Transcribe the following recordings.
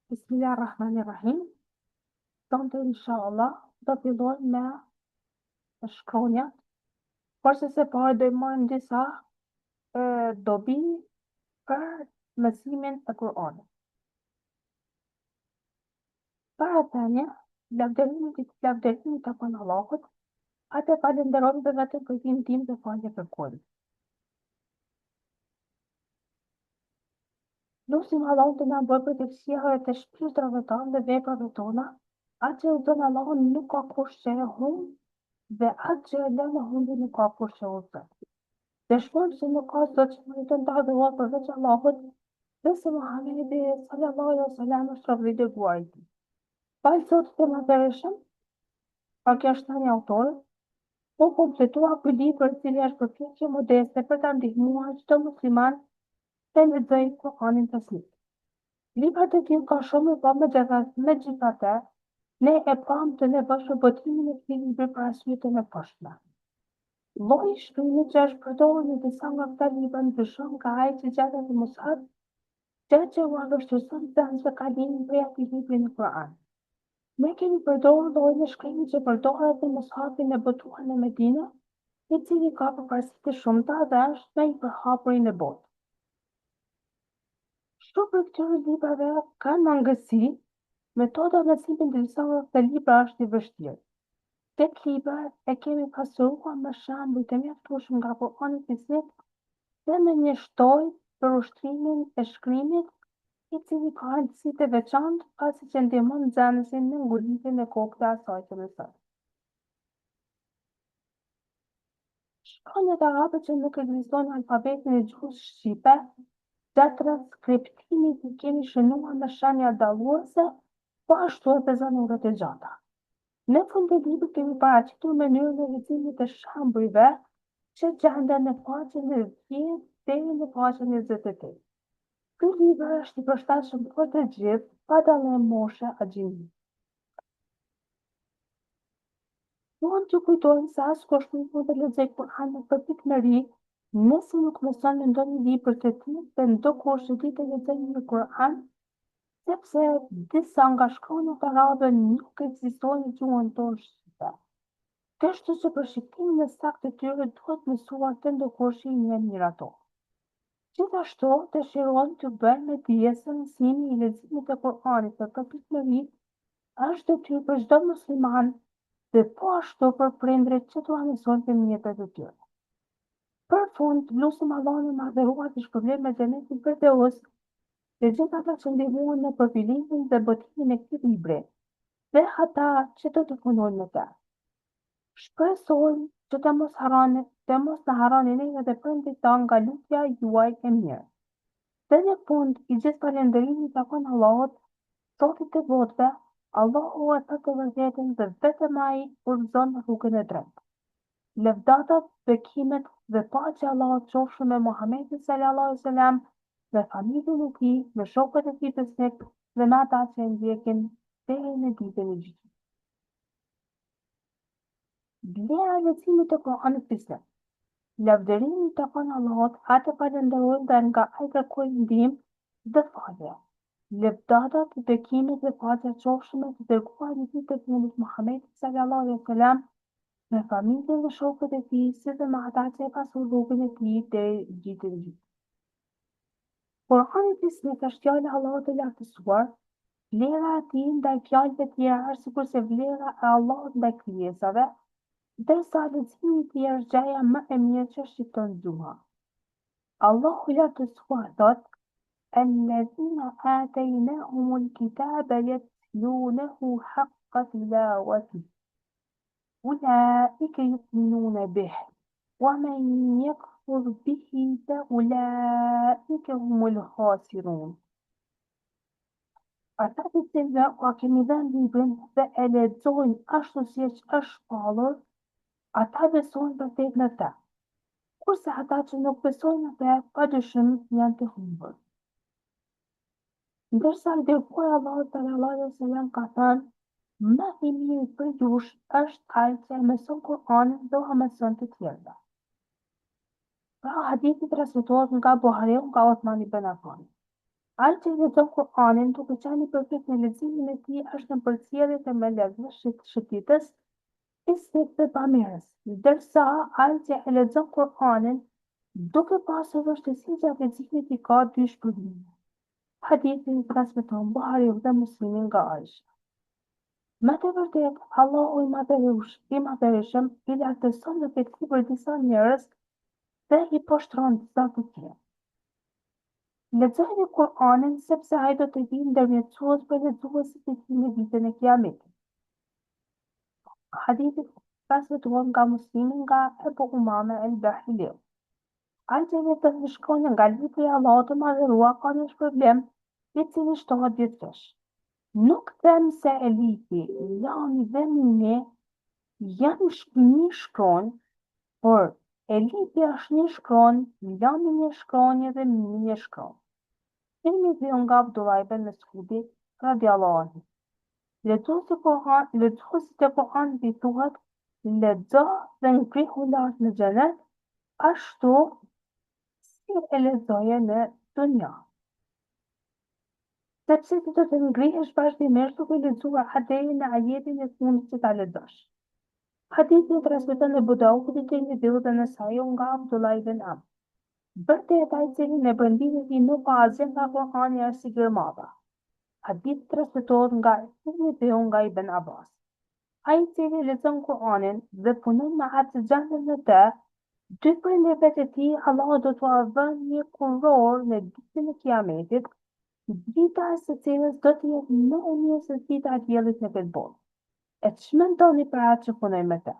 Bismillahirrahmanirrahim. Sonte inshallah do filloj me shkronja, por se parë do i marrim disa dobi për mësimin e Kur'anit. Para thënie, lavdërimi të kon Allahut, atë falenderojmë dhe vetëm për tin tim dhe falje për kërkojmë. Lutim Allahun të na bëjë përgjegjësia të shpirtrave tonë dhe veprave tona, atë që udhëzon Allahun nuk ka kush që e humb dhe atë që e lënë humbi nuk ka kush që udhëzon. Dëshmojmë se nuk ka zot që meriton të adhurohet përveç Allahut, dhe se Muhamedi sallallahu alaihi wasallam është robi i dërguar i tij. Falë Zotit të Madhërisëm, pa kjo është tani autor, po kompletua ky libër i cili është përpjekje modeste për ta ndihmuar çdo musliman të lexojë Kur'anin taslik. Librat e tij ka shumë megjithatë, ne e pam të nevojshëm botimin e këtij libri për arsye të mëposhtme. Lloji i shkrimit që është përdorur në disa nga këta libra ndryshon nga ai që gjatet në Mushaf, që u vështirëson të kalimin prej atij libri në Kur'an. Ne kemi përdorur llojin e shkrimit që përdoret në Mushafin e botuar në Medinë, i cili ka përparësi të shumta dhe është më i përhapur në botë. Shumë për këtyre librave kanë mangësi, metoda mësimit të disa nga këta libra është i vështirë. Këtë libra e kemi pasuruar me shembuj të mjaftueshëm nga Kur'ani Islamik dhe me një shtoj për ushtrimin e shkrimit, i cili ka rëndësi të veçantë pasi që ndihmon nxënësin në ngulitjen e kokë të asaj që mëson. Shkronjat arabe që nuk ekzistojnë në alfabetin e gjuhës shqipe, gjatë transkriptimit i kemi shënuar me shenja dalluese, po ashtu edhe zanurët e gjata. Në fund të librit kemi paraqitur mënyrën e leximit të shembujve që gjenden në faqen e 10 deri në faqen e 28. Ky libër është i përshtatshëm për të gjithë, pa dallim moshe agjimi. Duam të kujtojmë se askush nuk mund të lexojë Kur'anin për pikëmëri, nëse nuk mëson në ndonjë libër të tillë dhe ndokush që di të lexojë në Kur'an, sepse disa nga shkronjat arabe nuk ekzistojnë në gjuhën tonë shqipe. Kështu që për shiktimin e saktë të tyre duhet mësuar të ndokushi i njeh mirë ato. Gjithashtu, dëshirojmë të bëjmë me dije se mësimi i leximit të Kur'anit për pikëmëri është detyrë për çdo musliman dhe po ashtu për prindërit që duan mësojnë fëmijët e tyre. Për fund, lutim Allahun e Madhëruar të shpërblet me xhenetin Firdaus dhe gjithë ata që ndihmuan në përfilimin dhe botimin e këtij libri, dhe ata që do të punojnë me të. Shpresojmë që të mos na harroni neve dhe prindit tanë nga lutja juaj e mirë. Dhe në fund, i gjithë falënderimi takon Allahut, Zotit të botëve, Allahu e ka të vërtetën dhe vetëm ai udhëzon rrugën e drejtë. Lëvdatat, bekimet dhe paqja e Allahut qofshin me Muhamedit sallallahu alaihi wasallam, me familjen e tij, me shokët e tij të smekt dhe me ata që e ndjekin deri në ditën e gjykimit. Vlera e leximit të Kur'anit Islam. Lavdërimi takon Allahut, atë falenderojmë dhe nga ai kërkojmë ndihmë dhe falje. Lëvdatat, bekimet dhe paqja qofshin me të dërguarin e tij të fundit Muhamedit sallallahu alaihi wasallam, me familjen dhe shokët e tij, si dhe me ata që e pasur rrugën e tij deri në ditën e gjykimit. Kur'ani Islamik është fjala e Allahut të lartësuar, vlera e tij ndaj fjalëve të tjera është sikurse vlera e Allahut ndaj krijesave, ndërsa leximi i tij është gjëja më e mirë që shqipton gjuha. Allahu i lartësuar thotë: الذين آتيناهم الكتاب يتلونه حق تلاوته أولئك يؤمنون به ومن يكفر به فأولئك هم الخاسرون. Ata të cilëve kemi dhënë librin dhe e lexojnë ashtu siç është shpallur, ata besojnë vërtet në të. Kurse ata që nuk besojnë në të, padyshim janë të humbur. Ndërsa i dërguari Allahut sallallahu alaihi wasallam ka thënë: "Më i miri për jush është ai që e mëson Kur'anin dhe ua mëson të tjerëve." Pra hadithi transmetohet nga Buhariu nga Uthman ibn Affan. Ai që lexon Kur'anin duke qenë i përfit në leximin e tij është në përcjelljet e melekëve shëtitës i sikë dhe pamirës, ndërsa ai që e lexon Kur'anin duke pasur vështirësi gjatë leximit i ka dy shpërblime. Hadithin transmeton Buhariu dhe Muslimi nga Aisha. Me të vërtet, Allahu i madhërisëm i lartëson në këtë për disa njerëz dhe i poshtron disa të tjerë. Lexojeni Kur'anin sepse ai do të vijë ndërmjetësues për lexuesit e tij në ditën e Kiametit. Hadithi transmetohet nga Muslimi nga Ebu Umame el-Bahili. Ai që vjen në shkronjë nga libri i Allahut të Madhëruar ka një shpërblim i cili shtohet gjithçka. Nuk them se elifi, lami dhe mini janë një shkronjë, por elifi është një shkronjë, lami një shkronjë dhe mini një shkronjë. Tirmidhi nga Abdullah ibn Mesudi radiallahu anhu. Lexuesit e Kur'anit i thuhet lexo dhe ngrihu lart në xhenet, ashtu si e lexoje në dunja. Sepse ti do të ngrihesh vazhdimisht duke lexuar deri në ajetin e fundit që ta lexosh. Hadithi transmeton në Abu Daud dhe Tirmidhiu dhe Nesaiu nga Abdullah ibn Amr. Vërtet ai i cili në brendimin e nuk ka asgjë nga Kur'ani është si gërmava. Hadith transmetohet nga Tirmidhiu nga Ibn Abbas. Ai i cili lexon Kur'anin dhe punon me atë që gjendet në të, dy prindërve të tij Allahu do t'ua vënë një kuror në ditën e Kiametit, dita e së cilës do të jetë më e mirë se dita e diellit në këtë botë. E çmendoni për atë që punoj me të.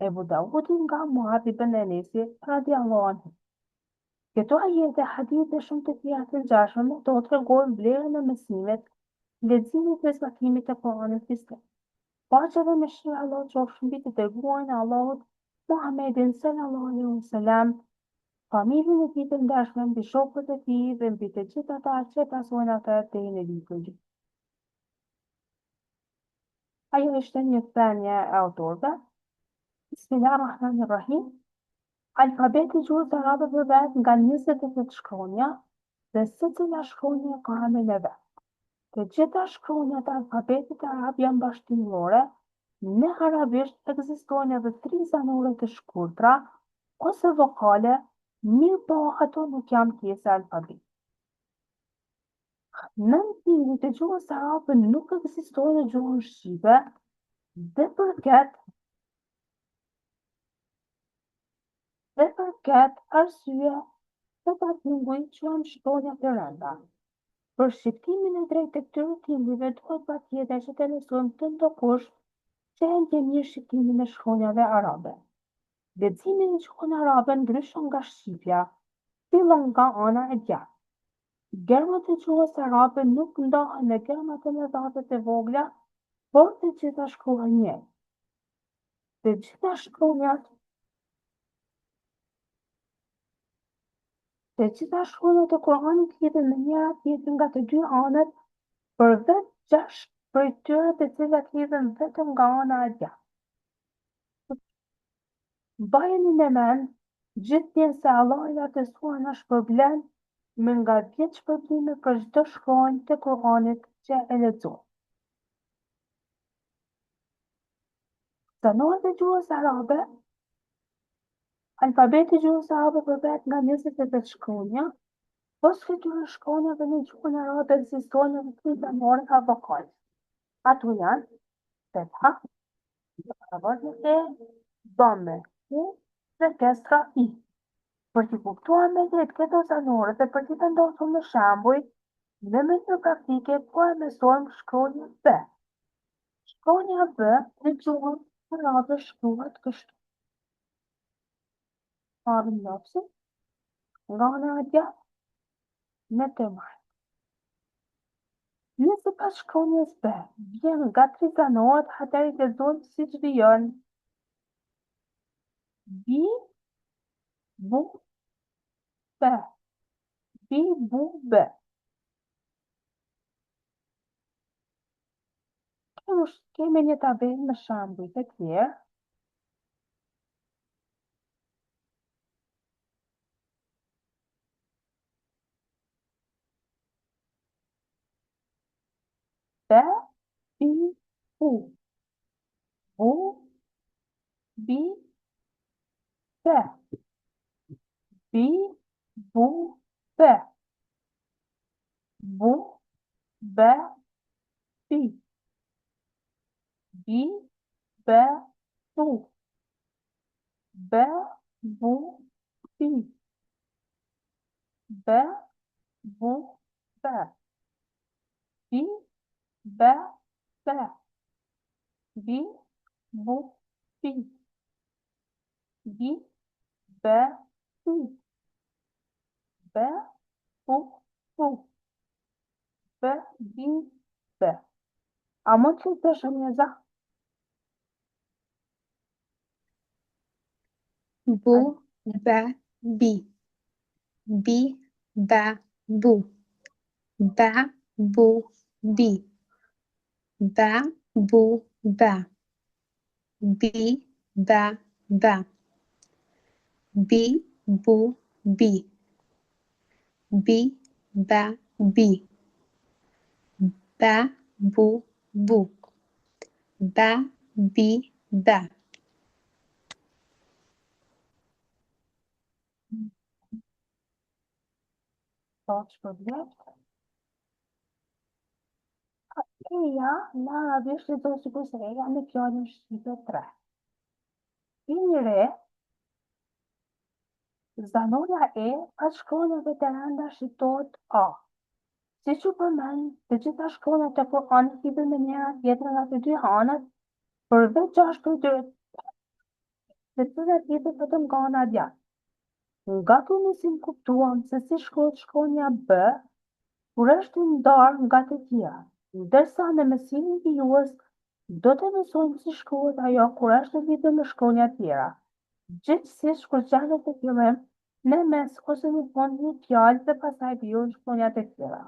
Ebu Daudi nga Muadh ibn Enesi radiallahu anhu. Këto ajete hadithe shumë të tjera të ngjashme do të tregojnë vlerën e mësimit, leximit dhe zbatimit të Kuranit islam. Paqja dhe mëshira e Allahut qofshin mbi të dërguarin e Allahut Muhammedin sallallahu alaihi wasallam, familjen e tij të ndershme, mbi shokët e tij dhe mbi të gjithë ata që pasojnë atë deri në ditën e Ajo ishte një thënie e autorëve. Bismillahirrahmanirrahim. Alfabeti i gjuhës arabe përvahet nga 28 shkronja dhe secila shkronjë ka emrin e vet. Të gjitha shkronjat e alfabetit arab janë bashkëtimore. Në arabisht ekzistojnë edhe 3 zanore të shkurtra ose vokale, mirë po ato nuk janë pjesë e alfabetit. Në mësimin e gjuhës arabe nuk ekzistojnë në gjuhën shqipe dhe për këtë arsye të lingujt quhen shkronja të rënda. Për shqiptimin e drejtë të këtyre tingujve duhet patjetër që të lexojmë të ndokush që e ndjen mirë shqiptimin e shkronjave arabe. Leximi në gjuhën arabe ndryshon nga shqipja, fillon nga ana e djathtë. Gërmat e gjuhës arabe nuk ndahen në gërmat e mëdha të vogla, por të gjitha shkruhen njëjtë. Të gjitha shkronjat e Kuranit lidhen me njëra tjetrën nga të dy anët, përveç 6 prej tyre të cilat lidhen vetëm nga ana e djathtë. Mbajeni në mend gjithnjë se Allahu i lartësuar na shpërblen me nga 10 shpërblime për çdo shkronjë të Kuranit që e lexojmë. Zanoret e gjuhës arabe. Alfabeti i gjuhës arabe përvahet nga 28 shkronja. Po shkritura e shkronjave në gjuhën arabe ekzistojnë edhe 3 zanore ka vokale. Ato janë fetha, e, dhamme, dhe kesra i. Për t'i kuptuar me drejt këto zanore dhe për t'i vendosur në shembuj, në mënyrë praktike po e mësojmë shkronjën B. Shkronja B në gjuhën arabe shkruhet kështu. Marrim lapsin nga ana e djathtë në të marrë. Nëse pas shkronjës B vjen nga 3 zanoret, atëherë i lexojmë siç vijnë. Bi, bu, be. Bi, bu, be. Kemi një tabelë me shembuj të tjerë. Be, bi, bu. Bu, bi, be. Bi, bu, be. Bu, be, bi. Bi, be, bu. Be, bu, bi. Be, bu, be. Bi, be, be. Bi, bu, bi. Bi, be, bu. Be, bu, bu. Be, bi, be. A mund që të shënjeza? Bu, be, bi. Bi, be, bu. Be, bu, bi. Be, bu, be. Bi, be, be. Bi, bu, bi. Bi, be, bi. Be, bu, bu. Be, bi, be. Po, që problem? Eja, na radhësh të do sikur se eja në fjalën shqipe 3. Vini re, zanora e pas shkronjave të rënda shqiptohet A. Si që përmend, të gjitha shkronjat e Kuranit hidhen me njëra tjetrën nga të dy anët, përveç 6 për tyre, të cilat hidhen vetëm nga ana djathtë. Nga ky nisim kuptuam se si shkrohet shkronja B, kur është ndarë nga të tjera, ndërsa në mësimin vijues do të mësojmë si shkrohet ajo kur është lidhur me shkronja tjera. Gjithsesi, kur zgjatet të fillim, në mes ose në fund një fjalë dhe pastaj vijojnë shkronjat e tjera.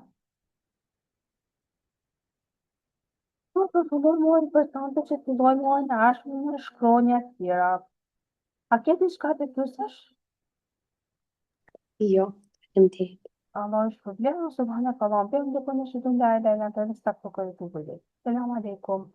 Për përfunduar muaj importante që fillojmë muajin e ardhshëm me shkronja të tjera. A ke diçka të pyesësh? Jo, faleminderit. Allah shpërblet, subhanakallahumma wa bihamdika, nashhadu an la ilaha illa anta, nastaghfiruka wa natubu ilayk. Selam aleikum.